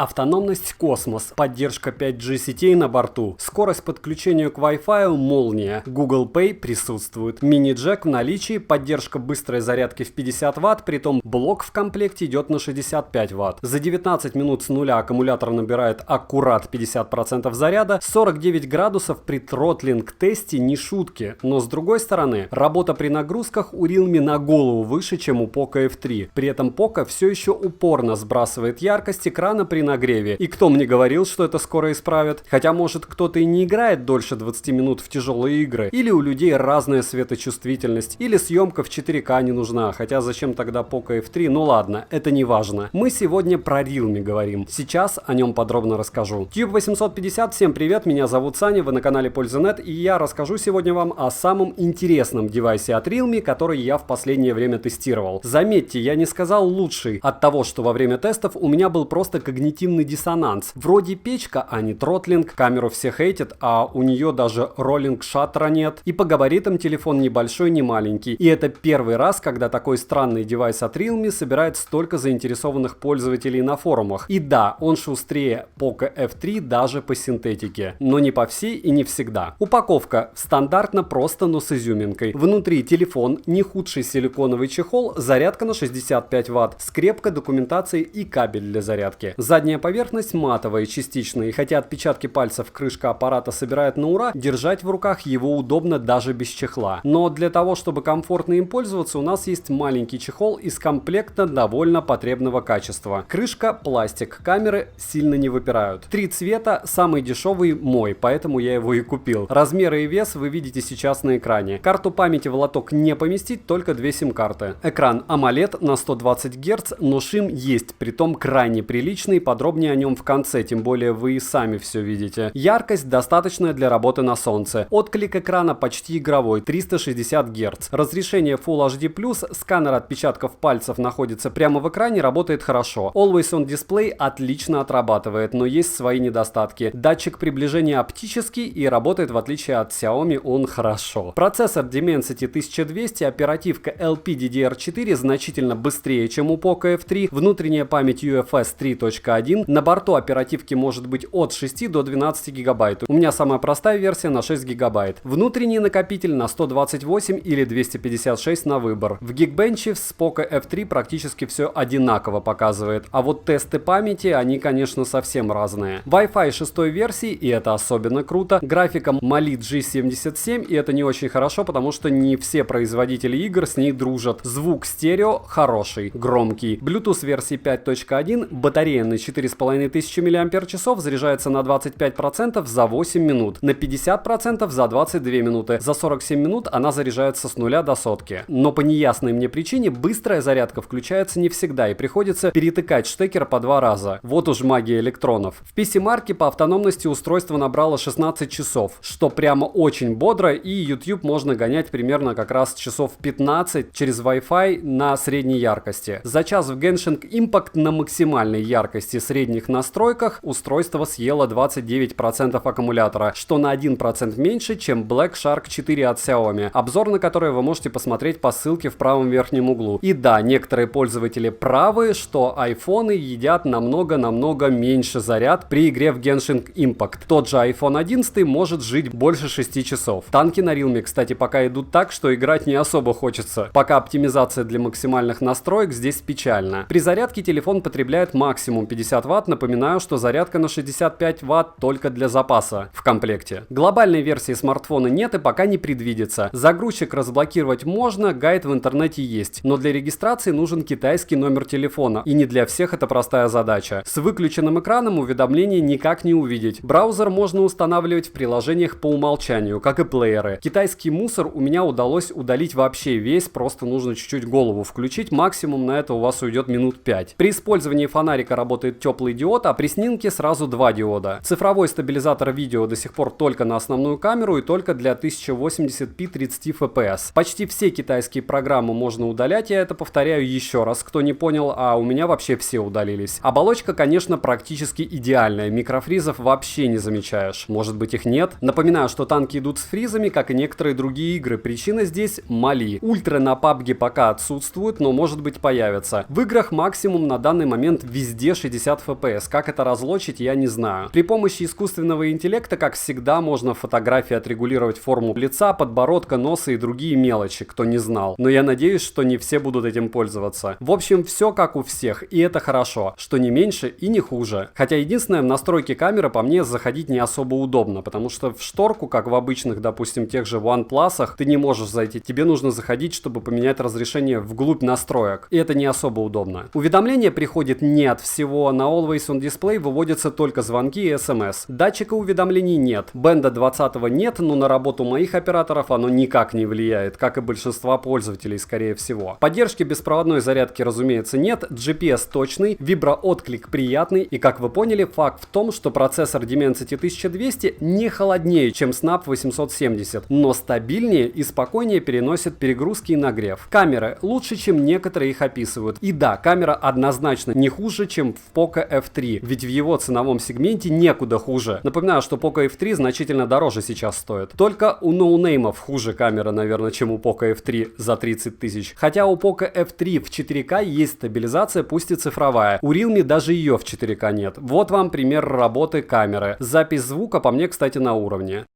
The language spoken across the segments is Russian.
Автономность космос, поддержка 5G сетей на борту, скорость подключения к Wi-Fi молния, Google Pay присутствует, мини-джек в наличии, поддержка быстрой зарядки в 50 Вт, притом блок в комплекте идет на 65 Вт. За 19 минут с нуля аккумулятор набирает аккурат 50% заряда, 49 градусов при тротлинг-тесте не шутки, но с другой стороны, работа при нагрузках у Realme на голову выше, чем у Poco F3. При этом Poco все еще упорно сбрасывает яркость экрана при нагреве. И кто мне говорил, что это скоро исправят? Хотя, может, кто-то и не играет дольше 20 минут в тяжелые игры, или у людей разная светочувствительность, или съемка в 4К не нужна, хотя зачем тогда Poco F3? Ну ладно, это не важно. Мы сегодня про Realme говорим. Сейчас о нем подробно расскажу. Tube 850, всем привет, меня зовут Саня, вы на канале Польза.нет, и я расскажу сегодня вам о самом интересном девайсе от Realme, который я в последнее время тестировал. Заметьте, я не сказал лучший от того, что во время тестов у меня был просто когнитивный диссонанс. Вроде печка, а не тротлинг, камеру все хейтят, а у нее даже роллинг шаттера нет. И по габаритам телефон не большой, не маленький. И это первый раз, когда такой странный девайс от Realme собирает столько заинтересованных пользователей на форумах. И да, он шустрее Poco F3 даже по синтетике. Но не по всей и не всегда. Упаковка стандартно просто, но с изюминкой. Внутри телефон, не худший силиконовый чехол, зарядка на 65 Вт, скрепка, документация и кабель для зарядки. Задняя поверхность матовая частично, и хотя отпечатки пальцев крышка аппарата собирает на ура, держать в руках его удобно даже без чехла. Но для того, чтобы комфортно им пользоваться, у нас есть маленький чехол из комплекта довольно потребного качества. Крышка, пластик, камеры сильно не выпирают. Три цвета, самый дешевый мой, поэтому я его и купил. Размеры и вес вы видите сейчас на экране. Карту памяти в лоток не поместить, только две сим-карты. Экран AMOLED на 120 Гц, но шим есть, притом крайне приличный, подробнее о нем в конце, тем более вы и сами все видите. Яркость достаточная для работы на солнце. Отклик экрана почти игровой, 360 Гц. Разрешение Full HD+, сканер отпечатков пальцев находится прямо в экране, работает хорошо. Always On Display отлично отрабатывает, но есть свои недостатки. Датчик приближения оптический и работает в отличие от Xiaomi он хорошо. Процессор Dimensity 1200, оперативка LPDDR4 значительно быстрее, чем у Poco F3, внутренняя память UFS 3.1, на борту оперативки может быть от 6 до 12 гигабайт. У меня самая простая версия на 6 гигабайт. Внутренний накопитель на 128 или 256 на выбор. В Geekbench с Poco F3 практически все одинаково показывает, а вот тесты памяти, они, конечно, совсем разные. Wi-Fi 6 версии, и это особенно круто. Графика Mali G77, и это не очень хорошо, потому что не все производители игр с ней дружат. Звук стерео хороший, громкий. Bluetooth версии 5.1, батарея на 4500 мАч, заряжается на 25% за 8 минут, на 50% за 22 минуты, за 47 минут она заряжается с нуля до сотки. Но по неясной мне причине быстрая зарядка включается не всегда и приходится перетыкать штекер по 2 раза. Вот уж магия электронов. В PC-марке по автономности устройство набрало 16 часов, что прямо очень бодро, и YouTube можно гонять примерно как раз часов 15 через Wi-Fi на средней яркости. За час в Genshin Impact на максимальной яркости средних настройках устройство съело 29% аккумулятора, что на 1% меньше, чем Black Shark 4 от Xiaomi, обзор на который вы можете посмотреть по ссылке в правом верхнем углу. И да, некоторые пользователи правы, что айфоны едят намного меньше заряд при игре в Genshin Impact. Тот же iPhone 11 может жить больше 6 часов. Танки на Realme, кстати, пока идут так, что играть не особо хочется. Пока оптимизация для максимальных настроек здесь печальна. При зарядке телефон потребляет максимум 50 Вт, напоминаю, что зарядка на 65 Вт только для запаса в комплекте. Глобальной версии смартфона нет и пока не предвидится. Загрузчик разблокировать можно, гайд в интернете есть, но для регистрации нужен китайский номер телефона, и не для всех это простая задача. С выключенным экраном уведомления никак не увидеть. Браузер можно устанавливать в приложениях по умолчанию, как и плееры. Китайский мусор у меня удалось удалить вообще весь, просто нужно чуть-чуть голову включить, максимум на это у вас уйдет минут 5. При использовании фонарика работает теплый диод, а при снимке сразу два диода. Цифровой стабилизатор видео до сих пор только на основную камеру и только для 1080p 30 fps. Почти все китайские программы можно удалять, я это повторяю еще раз, кто не понял, а у меня вообще все удалились. Оболочка, конечно, практически идеальная, микрофризов вообще не замечаешь. Может быть, их нет? Напоминаю, что танки идут с фризами, как и некоторые другие игры. Причина здесь Mali. Ультра на PUBG пока отсутствует, но может быть появится. В играх максимум на данный момент везде 60 60 FPS. Как это разлочить, я не знаю. При помощи искусственного интеллекта, как всегда, можно в фотографии отрегулировать форму лица, подбородка, носа и другие мелочи, кто не знал. Но я надеюсь, что не все будут этим пользоваться. В общем, все как у всех, и это хорошо, что не меньше и не хуже. Хотя единственное, в настройки камеры по мне заходить не особо удобно, потому что в шторку, как в обычных, допустим, тех же OnePlus, ты не можешь зайти. Тебе нужно заходить, чтобы поменять разрешение вглубь настроек, и это не особо удобно. Уведомление приходит не от всего, на Always On Display выводятся только звонки и SMS. Датчика уведомлений нет. Бенда 20 нет, но на работу моих операторов оно никак не влияет, как и большинства пользователей, скорее всего. Поддержки беспроводной зарядки, разумеется, нет, GPS точный, виброотклик приятный, и как вы поняли, факт в том, что процессор Dimensity 1200 не холоднее, чем Snap 870, но стабильнее и спокойнее переносит перегрузки и нагрев. Камеры лучше, чем некоторые их описывают. И да, камера однозначно не хуже, чем в Poco F3, ведь в его ценовом сегменте некуда хуже. Напоминаю, что Poco F3 значительно дороже сейчас стоит. Только у ноунеймов хуже камера, наверное, чем у Poco F3 за 30 тысяч. Хотя у Poco F3 в 4К есть стабилизация, пусть и цифровая. У Realme даже ее в 4К нет. Вот вам пример работы камеры. Запись звука по мне, кстати, на уровне.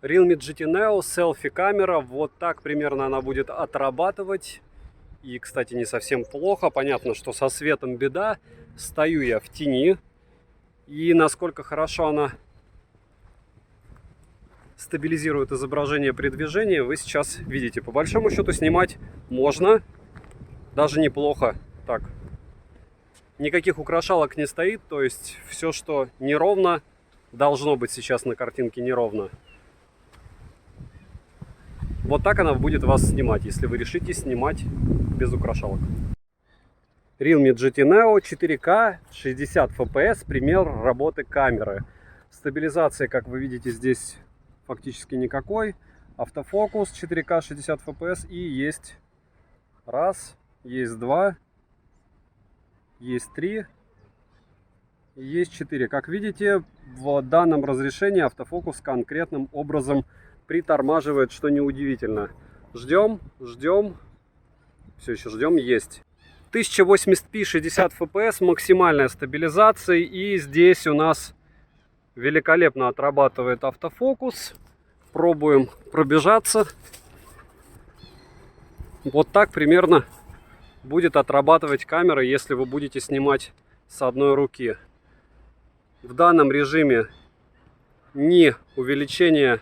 Realme GT Neo, селфи-камера, вот так примерно она будет отрабатывать. И, кстати, не совсем плохо, понятно, что со светом беда. Стою я в тени, и насколько хорошо она стабилизирует изображение при движении, вы сейчас видите. По большому счету снимать можно, даже неплохо. Так, никаких украшалок не стоит, то есть все, что неровно, должно быть сейчас на картинке неровно. Вот так она будет вас снимать, если вы решите снимать без украшалок. Realme GT Neo 4K 60 FPS, пример работы камеры. Стабилизации, как вы видите, здесь фактически никакой. Автофокус 4К 60 FPS и есть раз, есть два, есть три, есть 4. Как видите, в данном разрешении автофокус конкретным образом притормаживает, что неудивительно. Ждем, ждем, все еще ждем, есть. 1080p 60 FPS, максимальная стабилизация, и здесь у нас великолепно отрабатывает автофокус. Пробуем пробежаться. Вот так примерно будет отрабатывать камера, если вы будете снимать с одной руки. В данном режиме ни увеличение,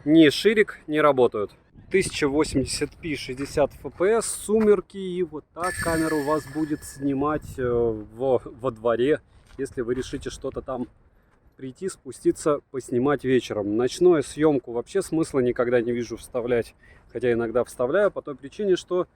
ни ширик не работают. 1080p 60 FPS, сумерки, и вот так камера у вас будет снимать во дворе, если вы решите что-то там прийти, спуститься, поснимать вечером. Ночную съемку вообще смысла никогда не вижу вставлять, хотя иногда вставляю по той причине, что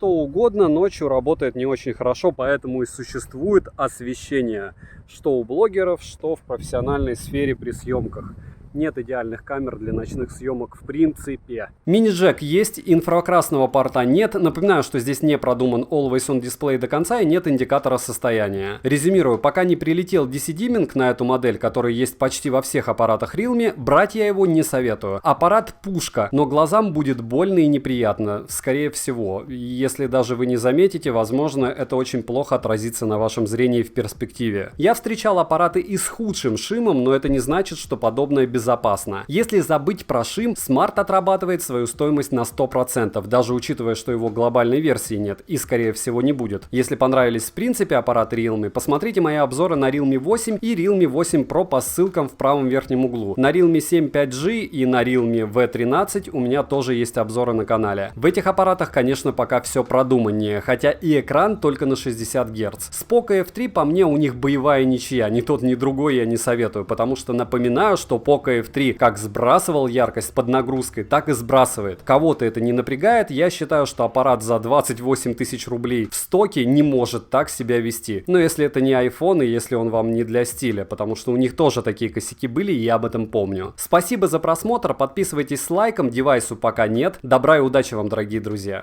угодно ночью работает не очень хорошо, поэтому и существует освещение, что у блогеров, что в профессиональной сфере при съемках. Нет идеальных камер для ночных съемок в принципе. Мини-джек есть, инфракрасного порта нет. Напоминаю, что здесь не продуман Always On Display до конца и нет индикатора состояния. Резюмирую, пока не прилетел DC-димминг на эту модель, который есть почти во всех аппаратах Realme, брать я его не советую. Аппарат пушка, но глазам будет больно и неприятно, скорее всего. Если даже вы не заметите, возможно, это очень плохо отразится на вашем зрении в перспективе. Я встречал аппараты и с худшим шимом, но это не значит, что подобное безопасно. Если забыть про шим, Smart отрабатывает свою стоимость на 100%, даже учитывая, что его глобальной версии нет и скорее всего не будет. Если понравились в принципе аппараты Realme, посмотрите мои обзоры на Realme 8 и Realme 8 Pro по ссылкам в правом верхнем углу. На Realme 7 5G и на Realme V13 у меня тоже есть обзоры на канале. В этих аппаратах, конечно, пока все продуманнее, хотя и экран только на 60 Гц. С Poco F3 по мне у них боевая ничья, ни тот, ни другой я не советую, потому что напоминаю, что Poco F3 как сбрасывал яркость под нагрузкой, так и сбрасывает. Кого-то это не напрягает, я считаю, что аппарат за 28 тысяч рублей в стоке не может так себя вести. Но если это не iPhone и если он вам не для стиля, потому что у них тоже такие косяки были, и я об этом помню. Спасибо за просмотр, подписывайтесь с лайком, девайсу пока нет. Добра и удачи вам, дорогие друзья!